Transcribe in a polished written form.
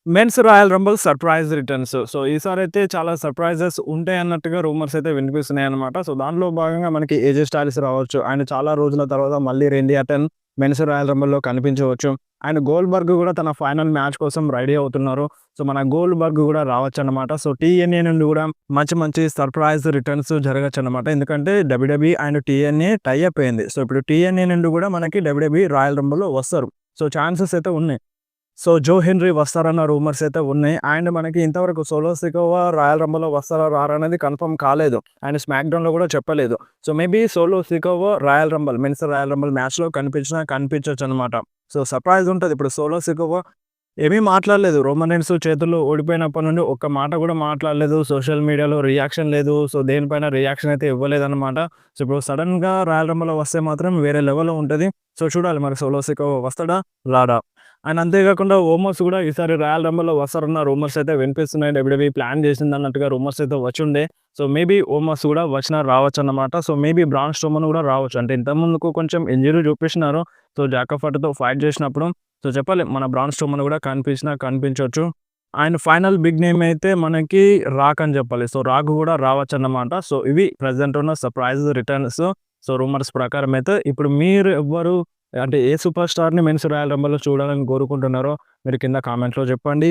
Men's royal rumble surprise returns. So, ఈసారైతే చాలా surprises ఉంటాయన్నట్టుగా rumours అయితే వినిపిస్తున్నాయన్నమాట. సో, దాంట్లో భాగంగా మనకి ఏజే స్టైల్స్ రావచ్చు. ఆయన చాలా రోజుల తర్వాత మళ్ళీ 'రేండీ ఆర్టన్' మెన్స్ రాయల్ రంబుల్‌లో కనిపించవచ్చు. అండ్ 'గోల్డ్‌బర్గ్' గూడా తన ఫైనల్ మ్యాచ్ కోసం రెడీ అవుతున్నారు. సో, మన 'గోల్డ్‌బర్గ్' గూడా రావచ్చన్నమాట. సో, టీఎన్ఏ నుండి గూడా మంచి మంచి సర్ప్రైజ్ రిటర్న్స్ జరగచ్చన్నమాట. ఎందుకంటే WWE and TNA tie up అయింది. సో, ఇప్పుడు టీఎన్ఏ నుండి గూడా మనకి డబ్ల్యూడబ్ల్యూఈ రాయల్ రంబుల్‌లో వస్తారు. సో, ఛాన్సెస్ అయితే ఉన్నాయి. సో, 'జో హెన్రీ' వస్తారన్న రూమర్స్ అయితే ఉన్నాయి. అండ్ మనకి ఇంతవరకు 'సోలో సికోవా' రాయల్ రంబుల్‌లో వస్తారా రారా అనేది కన్ఫర్మ్ కాలేదు. అండ్ స్మాక్ డౌన్‌లో కూడా చెప్పలేదు. So, maybe 'Solo Sikoa' royal rumble men's royal rumble మ్యాచ్‌లో కనిపించినా కనిపించొచ్చనమాట. సో, సర్ప్రైజ్ ఉంటది. ఇప్పుడు 'సోలో సికోవా' ఏమీ మాట్లాడలేదు. రోమన్ రెయిన్స్ చేతుల్లో ఓడిపోయినప్పటి నుండి ఒక్క మాట కూడా మాట్లాడలేదు. సోషల్ మీడియాలో రియాక్షన్ లేదు. సో, దేనిపైన రియాక్షన్ అయితే ఇవ్వలేదన్నమాట. సో, ఇప్పుడు సడెన్‌గా రాయల్ రంబుల్‌లో వస్తే మాత్రం వేరే లెవెల్‌లో ఉంటది. సో, చూడాలి మరి 'సోలో సికోవా' వస్తాడా? రాడా? అండ్ అంతేకాకుండా ఓమోస్ కూడా ఈసారి రాయల్ రంబుల్‌లో వస్తారన్న రూమర్స్ అయితే వినిపిస్తున్నాయి. డబ్ల్యూడబ్ల్యూఈ ప్లాన్ చేసిందన్నట్టుగా రూమర్స్ అయితే వచ్చుండే. సో, మేబీ ఓమోస్ కూడా వచ్చినా రావచ్చన్నమాట. సో, మేబీ బ్రాన్ స్ట్రోమన్ కూడా రావచ్చు. అంటే ఇంతకుముందుకు కొంచెం ఇంజ్యూరీ చూపించినారు. సో, జాక్ ఫట్‌తో ఫైట్ చేసినప్పుడు. సో, చెప్పలేం మన బ్రాన్ స్ట్రోమన్ కూడా కనిపించినా కనిపించొచ్చు. అండ్ ఫైనల్ బిగ్ నేమ్ అయితే మనకి 'రాక్' అని చెప్పాలి. సో, 'రాక్' కూడా రావచ్చన్నమాట. సో, ఇవి ప్రెజెంట్ ఉన్న సర్ప్రైజ్ రిటర్న్స్. సో, రూమర్స్ ప్రకారం అయితే ఇప్పుడు మీరు ఎవ్వరు అంటే ఏ సూపర్ స్టార్‌ని మెన్స్ రాయల్ రంబుల్‌లో చూడాలని కోరుకుంటున్నారో మీరు కింద కామెంట్‌లో చెప్పండి.